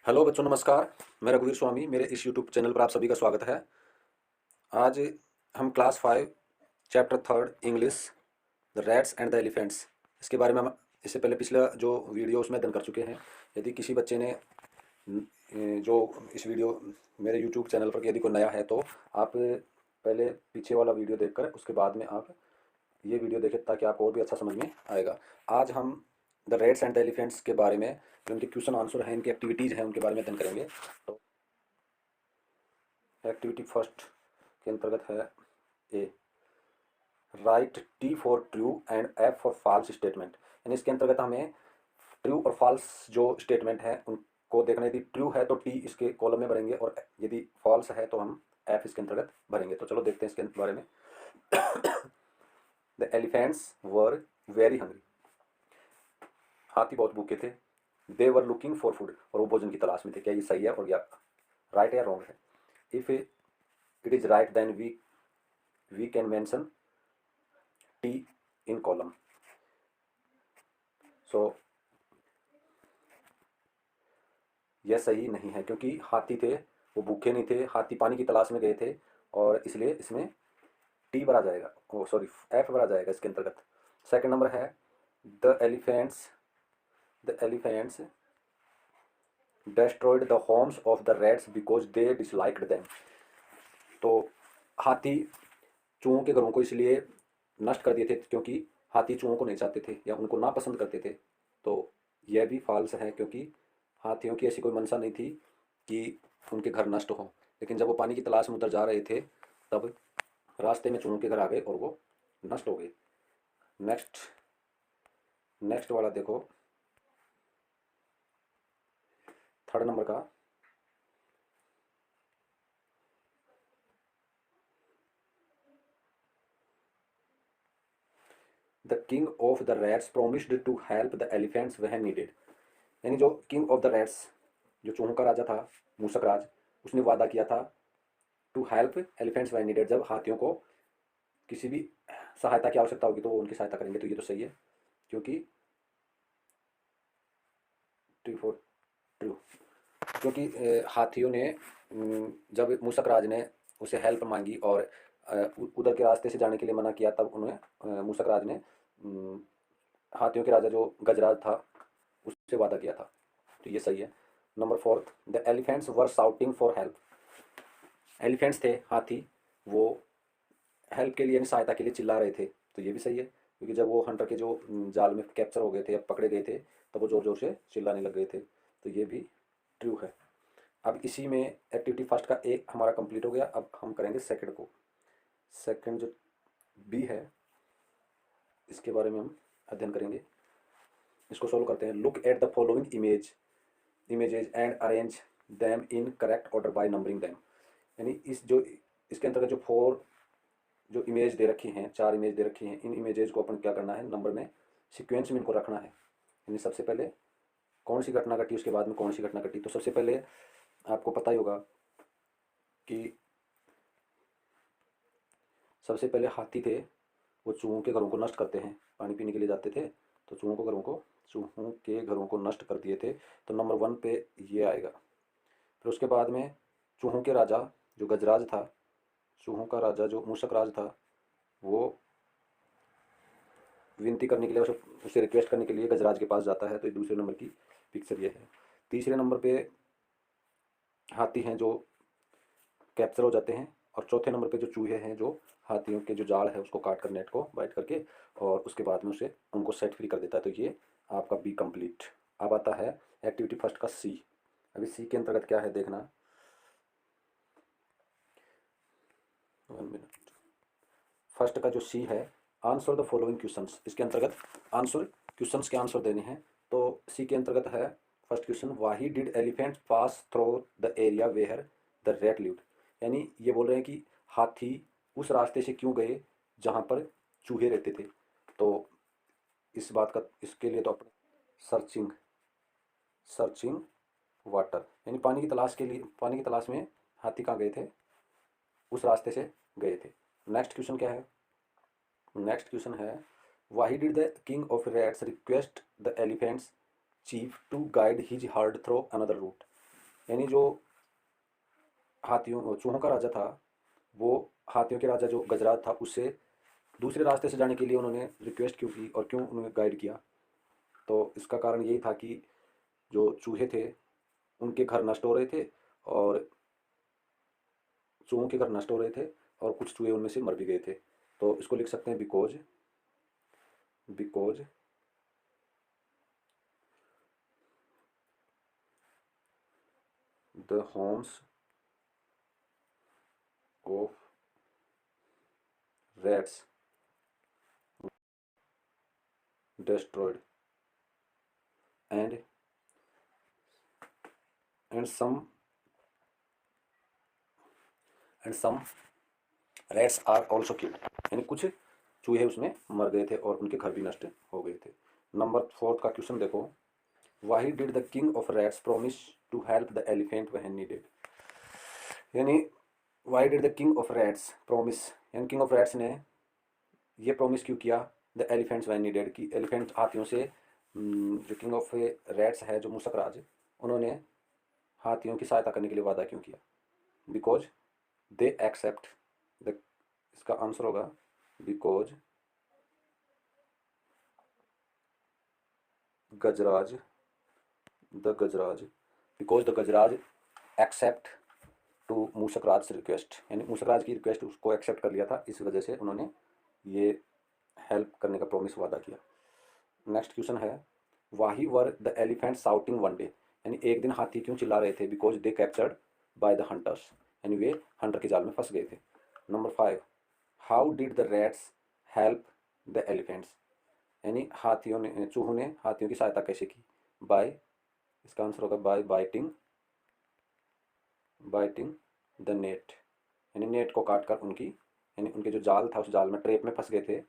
Hello बच्चों, नमस्कार। मैं रघुवीर स्वामी, मेरे इस यूट्यूब चैनल पर आप सभी का स्वागत है। आज हम class 5 chapter 3 English the rats and the elephants इसके बारे में हम इससे पहले पिछला जो वीडियो उसमें अध्ययन कर चुके हैं। यदि किसी बच्चे ने जो इस वीडियो मेरे यूट्यूब चैनल पर यदि कोई नया है तो आप पहले पीछे वाला वीडियो देखकर उसके बाद में आप ये वीडियो देखें ताकि आपको और भी अच्छा समझ में आएगा। आज हम the rats and the elephants के बारे में, जो इनके क्वेश्चन आंसर हैं, इनकी एक्टिविटीज़ हैं, उनके बारे में अध्ययन करेंगे। तो एक्टिविटी फर्स्ट के अंतर्गत है A, write T for true and F for false statement. यानी इसके अंतर्गत हमें ट्रू और फॉल्स जो स्टेटमेंट है उनको देखना। यदि ट्रू है तो टी इसके कॉलम में भरेंगे और यदि फॉल्स है तो हम एफ इसके अंतर्गत भरेंगे। तो चलो देखते हैं इसके बारे में। The elephants were very hungry. हाथी बहुत भूखे थे। दे वर लुकिंग फॉर फूड, और वो भोजन की तलाश में थे। क्या ये सही है और या राइट है या रॉन्ग है? If it is right then we can mention T in column. So यह सही नहीं है क्योंकि हाथी थे, वो भूखे नहीं थे, हाथी पानी की तलाश में गए थे, और इसलिए इसमें टी भरा जाएगा, ओ सॉरी एफ भरा जाएगा इसके अंतर्गत। सेकंड नंबर है the elephants destroyed the homes of the rats because they disliked them। तो हाथी चूहों के घरों को इसलिए नष्ट कर दिए थे क्योंकि हाथी चूहों को नहीं चाहते थे या उनको नापसंद करते थे। तो यह भी फॉल्स है क्योंकि हाथियों की ऐसी कोई मंशा नहीं थी कि उनके घर नष्ट हों। लेकिन जब वो पानी की तलाश में उधर जा रहे थे तब रास्ते में चूहों के घर आ गए और वो नष्ट हो गए। नेक्स्ट नेक्स्ट वाला देखो, थर्ड नंबर का। The king of the rats promised to help the elephants when needed. यानी जो किंग ऑफ द रैट्स, जो चूहों का राजा था, मूसक राज, उसने वादा किया था to help elephants when needed. जब हाथियों को किसी भी सहायता की आवश्यकता होगी तो वो उनकी सहायता करेंगे। तो ये तो सही है क्योंकि ट्रू फॉर ट्रू, क्योंकि हाथियों ने जब मूसक राज ने उसे हेल्प मांगी और उधर के रास्ते से जाने के लिए मना किया, तब उन्हें मूसक राज ने हाथियों के राजा जो गजराज था उससे वादा किया था। तो ये सही है। Number fourth, the elephants were shouting for help. Elephants थे, हाथी, वो हेल्प के लिए यानी सहायता के लिए चिल्ला रहे थे। तो ये भी सही है क्योंकि जब वो हंटर के जो जाल में कैप्चर हो गए थे या पकड़े गए थे तब वो ज़ोर ज़ोर से चिल्लाने लग गए थे। तो ये भी ट्रू है। अब इसी में एक्टिविटी फर्स्ट का एक हमारा कंप्लीट हो गया। अब हम करेंगे सेकंड को। सेकंड जो बी है इसके बारे में हम अध्ययन करेंगे। इसको सोल्व करते हैं। Look at the following images and arrange them in correct order by numbering them. यानी इसके अंतर्गत जो फोर जो इमेज दे रखी हैं, चार इमेज दे रखी हैं, इन इमेजेज को अपन क्या करना है, नंबर में सीक्वेंस में इनको रखना है। यानी सबसे पहले कौन सी घटना घटी, उसके बाद में कौन सी घटना घटी। तो सबसे पहले आपको पता ही होगा कि सबसे पहले हाथी थे, वो चूहों के घरों को नष्ट करते हैं, पानी पीने के लिए जाते थे तो चूहों के घरों को नष्ट कर दिए थे। तो नंबर वन पे ये आएगा। फिर उसके बाद में चूहों के राजा जो गजराज था, चूहों का राजा जो मूसक राज था, वो विनती करने के लिए, उसे रिक्वेस्ट करने के लिए गजराज के पास जाता है। तो दूसरे नंबर की पिक्चर ये है। तीसरे नंबर पे हाथी हैं जो कैप्चर हो जाते हैं, और चौथे नंबर पे जो चूहे हैं जो हाथियों के जो जाल है उसको काट कर, नेट को बाइट करके, और उसके बाद में उसे उनको सेट फ्री कर देता है। तो ये आपका बी कंप्लीट। अब आता है एक्टिविटी फर्स्ट का सी। अभी सी के अंतर्गत क्या है देखना। 1 मिनट। फर्स्ट का जो सी है, आंसर द फॉलोइंग क्वेश्चंस। इसके अंतर्गत आंसर, क्वेश्चंस के आंसर देने हैं। तो सी के अंतर्गत है first question, why did elephant pass through the area where the rat lived. यानी ये बोल रहे हैं कि हाथी उस रास्ते से क्यों गए जहाँ पर चूहे रहते थे। तो इस बात का, इसके लिए तो अपने सर्चिंग सर्चिंग वाटर, यानी पानी की तलाश के लिए, पानी की तलाश में हाथी कहाँ गए थे, उस रास्ते से गए थे। नेक्स्ट क्वेश्चन क्या है? नेक्स्ट क्वेश्चन है, why did the king of rats request the elephants chief to guide his herd through another route. यानी जो हाथियों चूहों का राजा था, वो हाथियों के राजा जो गजराज था उससे दूसरे रास्ते से जाने के लिए उन्होंने रिक्वेस्ट क्यों की और क्यों उन्होंने गाइड किया? तो इसका कारण यही था कि जो चूहे थे उनके घर नष्ट हो रहे थे, और चूहों के घर नष्ट हो रहे थे, और कुछ चूहे उनमें से मर भी गए थे। तो इसको लिख सकते हैं because because the homes of rats destroyed, and and some and some rats are also killed, यानी कुछ चूहे उसमें मर गए थे और उनके घर भी नष्ट हो गए थे। नंबर 4 का क्वेश्चन देखो, why did the king of rats promise to help the elephant when needed? यानी why did the king of rats promise, यानी किंग ऑफ रैट्स ने ये प्रोमिस क्यों किया द एलिफेंट्स व्हेन नीडेड, कि एलिफेंट हाथियों से जो किंग ऑफ रैट्स है जो मूसक राज, उन्होंने हाथियों की सहायता करने के लिए वादा क्यों किया? बिकॉज दे एक्सेप्ट द, इसका आंसर होगा because Gajraj the Gajraj because the Gajraj accept to Mushak Raj request, यानी मूसक राज की रिक्वेस्ट उसको एक्सेप्ट कर लिया था, इस वजह से उन्होंने ये हेल्प करने का प्रॉमिस वादा किया। नेक्स्ट क्वेश्चन है, why were the elephant shouting one day, यानी एक दिन हाथी क्यों चिल्ला रहे थे? Because they captured by the hunters, यानी वे हंटर के जाल में फंस गए थे। Number 5, how did the rats help the elephants, यानी हाथियों ने चूहों ने हाथियों की सहायता कैसे की? बाय, इसका आंसर होगा by biting biting the net, यानी नेट को काट कर उनकी, यानी उनके जो जाल था उस जाल में ट्रैप में फंस गए थे,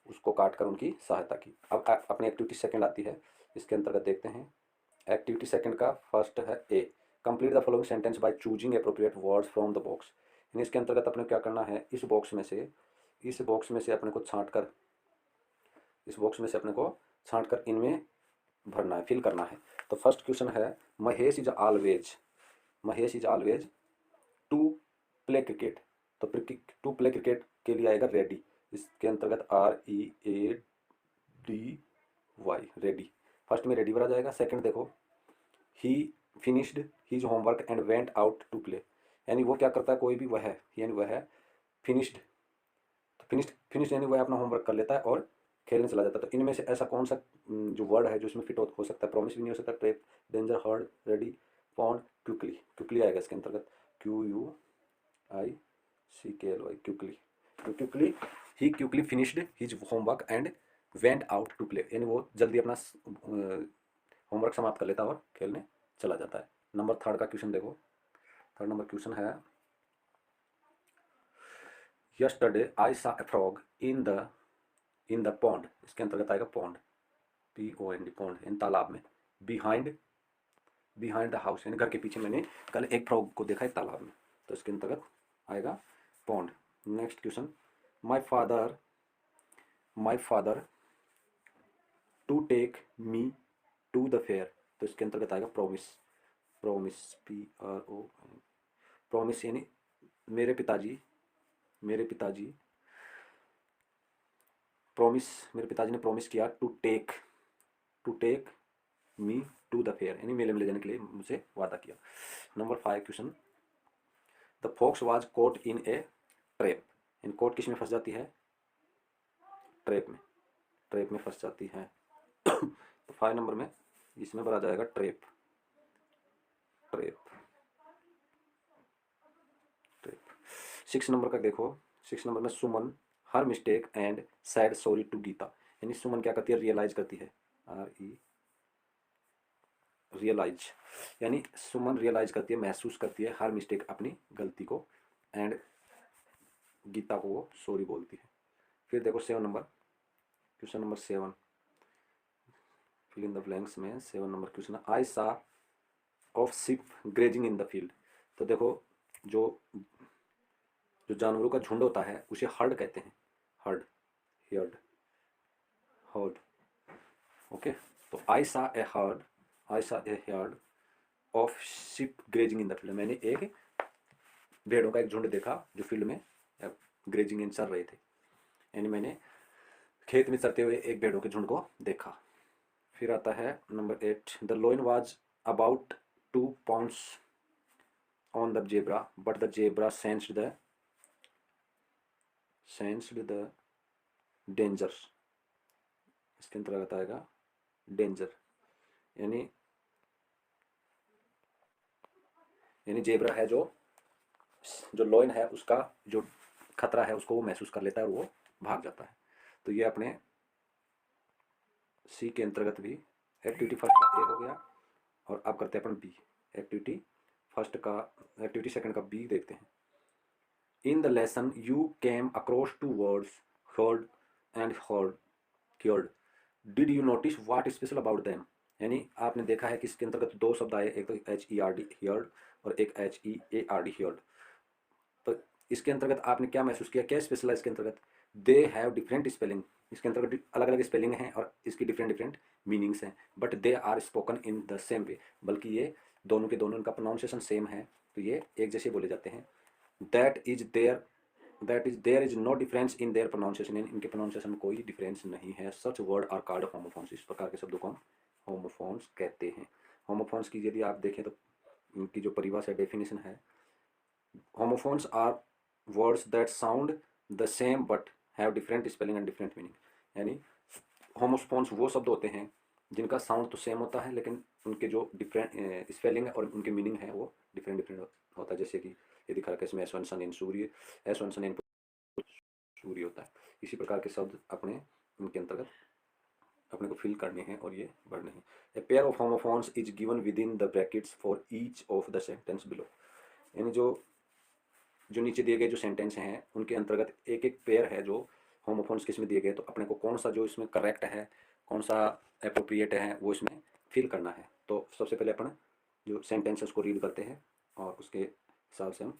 उसको काट कर उनकी सहायता की। अब अपनी एक्टिविटी सेकंड आती है, इसके अंतर्गत देखते हैं। एक्टिविटी सेकंड का फर्स्ट है A, complete the following sentence by choosing appropriate words from the box, यानी इसके अंतर्गत अपने क्या करना है, इस बॉक्स में से अपने को छांट कर इनमें भरना है, फिल करना है। तो फर्स्ट क्वेश्चन है, Mahesh is always to play cricket, तो टू प्ले क्रिकेट के लिए आएगा रेडी, इसके अंतर्गत READY, रेडी, फर्स्ट में रेडी भरा जाएगा। सेकंड देखो, he finished his homework and went out to play, यानी वो क्या करता है, कोई भी वह है, यानी वह है फिनिश्ड, तो फिनिश्ड यानी वह अपना होमवर्क कर लेता है और खेलने चला जाता है। तो इनमें से ऐसा कौन सा जो वर्ड है जो इसमें फिट हो सकता है? प्रॉमिस भी नहीं हो सकता, trap, danger, herd, ready, pond, quickly आएगा इसके अंतर्गत, QUICKLY, quickly, he quickly finished his homework and went out to play, यानी वो जल्दी अपना होमवर्क समाप्त कर लेता है और खेलने चला जाता है। नंबर 3 का क्वेश्चन देखो, थर्ड नंबर क्वेश्चन है, yesterday I saw A frog in the pond, इसके अंतर्गत आएगा पॉन्ड, POND, पॉन्ड, इन तालाब में, बिहाइंड द हाउस, यानी घर के पीछे मैंने कल एक फ्रॉग को देखा है तालाब में, तो इसके अंतर्गत आएगा pond. Next question, my father to take me to the fair, तो इसके अंतर्गत आएगा प्रॉमिस, PRO, प्रॉमिस, यानी मेरे पिताजी ने प्रॉमिस किया to take me to the fair, यानी मेले में ले जाने के लिए मुझे वादा किया। Number 5 question, the fox was caught in a trap, in caught किस में फंस जाती है? ट्रैप में फंस जाती है। तो 5 नंबर में इसमें भरा जाएगा ट्रैप। 6 नंबर का देखो, 6 नंबर में Suman her mistake and said sorry to Geeta, यानी सुमन क्या करती है? रियलाइज करती है, रियलाइज, यानी सुमन रियलाइज करती है, महसूस करती है हर मिस्टेक, अपनी गलती को, एंड गीता को वो सॉरी बोलती है। फिर देखो 7 number, question number 7, fill in the blanks में 7 नंबर क्वेश्चन है, I saw of sheep grazing in the field, तो देखो जो जानवरों का झुंड होता है उसे हर्ड कहते हैं, हर्ड, ओके। तो I saw a herd of sheep grazing in the field, मैंने एक भेड़ों का एक झुंड देखा जो फील्ड में ग्रेजिंग इन चल रहे थे, यानी मैंने खेत में चरते हुए एक भेड़ों के झुंड को देखा। फिर आता है number 8, the lion was about 2 pounds on the zebra but the zebra sensed the danger. इसके अंतर्गत आएगा डेंजर, यानी जेब्रा है जो लोइन है उसका जो खतरा है उसको वो महसूस कर लेता है और वो भाग जाता है। तो ये अपने सी के अंतर्गत भी एक्टिविटी फर्स्ट का ए हो गया। और अब करते हैं अपन बी, एक्टिविटी सेकंड का बी देखते हैं। In the lesson you came across 2 words heard and heard. Did you notice what special about them, यानी आपने देखा है कि इसके अंतर्गत 2 शब्द आए, एक तो HERD हियर्ड और एक HEARD हियर्ड। तो इसके अंतर्गत आपने क्या महसूस किया, क्या स्पेशल है इसके अंतर्गत, दे हैव डिफरेंट स्पेलिंग, इसके अंतर्गत अलग अलग स्पेलिंग हैं और इसकी डिफरेंट मीनिंग्स हैं, but they are spoken in the same way, बल्कि ये दोनों के दोनों इनका प्रोनाउंसिएशन सेम है, तो ये एक जैसे बोले जाते हैं। There is no difference in their pronunciation, इनके प्रोनाउंसिएशन में कोई डिफरेंस नहीं है। Such word are called homophones, इस प्रकार के शब्दों को हम होमोफोन्स कहते हैं। होमोफोन्स की यदि आप देखें तो इनकी जो परिभाषा डेफिनेशन है, homophones are words that sound the same but have different spelling and different meaning, यानी homophones वो शब्द होते हैं जिनका साउंड तो सेम होता है लेकिन उनके जो डिफरेंट स्पेलिंग और उनके मीनिंग है वो डिफरेंट होता है। जैसे कि ये दिखा रखा है इसमें S1 सन इन सूर्य, S1 सन इन सूर्य होता है। इसी प्रकार के शब्द अपने इनके अंतर्गत अपने को फिल करने हैं और ये बढ़ने हैं। A pair of homophones is given with in the brackets for each of the sentence below, यानी जो नीचे दिए गए जो सेंटेंस हैं उनके अंतर्गत एक एक पेयर है जो होमोफोन्स किस में दिए गए, तो अपने को कौन सा जो इसमें करेक्ट है, कौन सा अप्रोप्रिएट है वो इसमें फिल करना है। तो सबसे पहले अपन जो सेंटेंस है उसको रीड करते हैं और उसके हिसाब से हम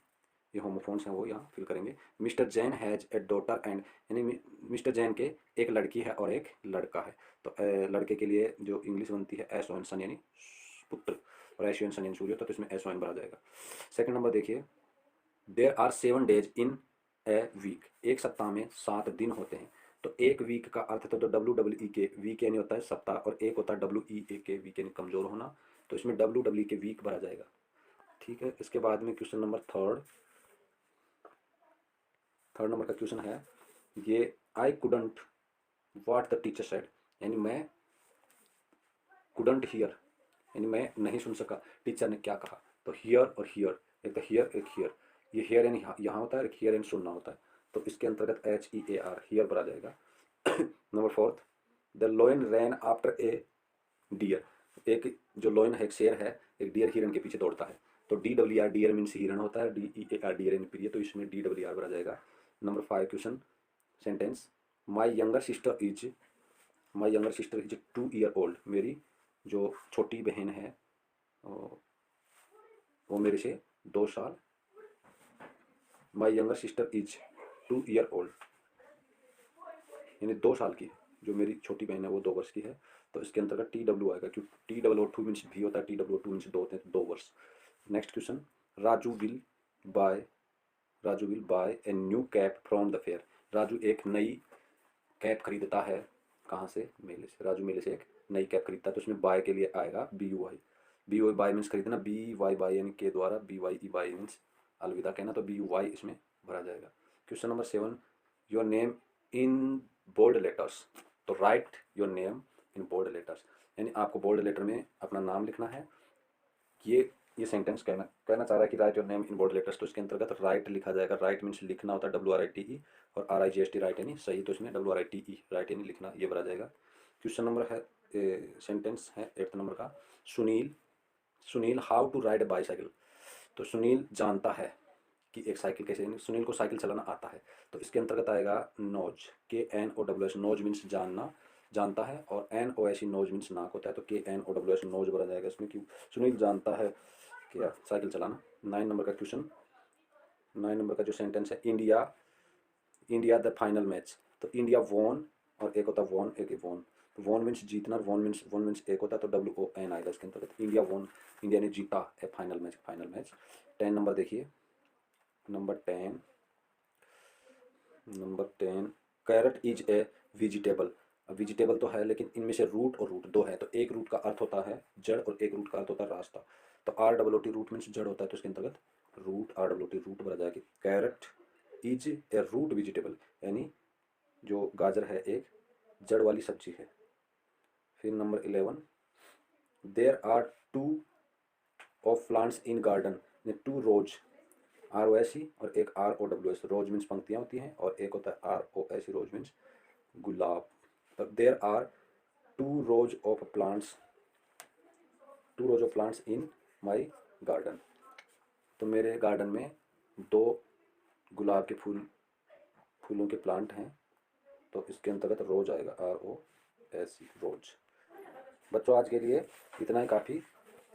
ये होमोफोन्स हैं वो यहाँ फिल करेंगे। Mister Jain has a daughter and, यानी मिस्टर जैन के एक लड़की है और एक लड़का है, तो लड़के के लिए जो इंग्लिश बनती है SON सन यानी पुत्र, और SON सन यानी सूर्य, तो इसमें SON भरा जाएगा। सेकंड नंबर देखिए, there are 7 days in a week, एक सप्ताह में 7 दिन होते हैं। तो एक वीक का अर्थ तो WEE के वीक यानी होता है सप्ताह, और एक होता है WEA के वीक यानी कमजोर होना, तो इसमें WEE के वीक भरा जाएगा। ठीक है, इसके बाद में क्वेश्चन नंबर थर्ड नंबर का क्वेश्चन है ये, I couldn't what the teacher said, यानी मैं कुडंट हियर, यानी मैं नहीं सुन सका टीचर ने क्या कहा। तो हियर और हियर, एक तो हियर एक हियर, ये हियर यानी यहाँ होता है, एक हियर यानी सुनना होता है, तो इसके अंतर्गत HEAR हियर भरा जाएगा। Number 4, the lion ran after a deer, एक जो लोइन है एक शेर है, एक डियर हिरन के पीछे दौड़ता है, तो DER डियर मीन्स हिरन होता है, DEAR डियर यानी प्रिय, तो इसमें DER भरा जाएगा। Number 5 question sentence, my younger sister is 2 year old, मेरी जो छोटी बहन है वो मेरे से 2 साल, my younger sister is 2 year old, यानी 2 साल की है, जो मेरी छोटी बहन है वो 2 वर्ष की है, तो इसके अंतर्गत TW आएगा, क्योंकि TWO2 मीन्स भी होता है, TWO2 मीन्स 2 होते हैं, 2 वर्ष। Next question, Raju will buy a new cap from the fair, Raju एक नई कैप खरीदता है कहाँ से, मेले से, राजू मेले से एक नई कैप खरीदता है, तो उसमें बाय के लिए आएगा BUY बाय मीन्स खरीदना, BY बाय यानी के द्वारा, BYE बाय मीन्स अलविदा कहना, तो BUY इसमें भरा जाएगा। Question number 7, your name in bold letters, तो write your name in bold letters, यानी आपको बोल्ड लेटर में अपना नाम लिखना है। ये सेंटेंस कहना चाह रहा है कि write your name in bold letters, तो इसके अंतर्गत राइट लिखा जाएगा, राइट मीन्स लिखना होता है WRITE, और RIGHT राइट यानी सही, तो इसमें WRITE राइट यानी लिखना, ये भरा जाएगा। क्वेश्चन नंबर है सेंटेंस है 8th नंबर का, Sunil how to ride bicycle, तो सुनील जानता है कि एक साइकिल कैसे, सुनील को साइकिल चलाना आता है, तो इसके अंतर्गत आएगा नोज, KNOWS, नोज मीन्स जानता है, और NOSE नोज मीन्स नाक होता है, तो KNOWS नोज भरा जाएगा इसमें, क्यों सुनील जानता है क्या साइकिल चलाना। 9 नंबर का क्वेश्चन, 9 नंबर का जो सेंटेंस है, इंडिया द फाइनल मैच, तो इंडिया वॉन, और एक होता वॉन एक वॉन, वॉन मीन्स जीतना, वॉन मीन्स एक होता है, तो WON आएगा इसके अंतर्गत। इंडिया वॉन, इंडिया ने जीता है final match, final match. 10 number देखिए, number 10, number 10, carrot is a vegetable. Vegetable तो है, लेकिन इनमें से रूट और रूट दो है, तो एक रूट का अर्थ होता है जड़ और एक रूट का अर्थ होता है रास्ता। तो ROOT रूट मीन्स जड़ होता है, तो इसके अंतर्गत रूट, ROOT रूट बना जाएगी। Carrot is a root vegetable, यानी जो गाजर है एक जड़ वाली सब्जी है। फिर number 11, there are two of plants in garden, two rows, ROSE और एक ROWS। रोज मीन्स पंक्तियाँ होती हैं, और एक होता है ROSE, रोज मीन्स गुलाब। There are two rows of plants, two rows of plants in my garden. तो मेरे गार्डन में 2 गुलाब के फूलों के प्लांट हैं, तो इसके अंतर्गत रोज आएगा, ROSE, रोज। बच्चों आज के लिए इतना ही काफ़ी।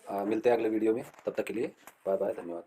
मिलते हैं अगले वीडियो में, तब तक के लिए बाय बाय, धन्यवाद।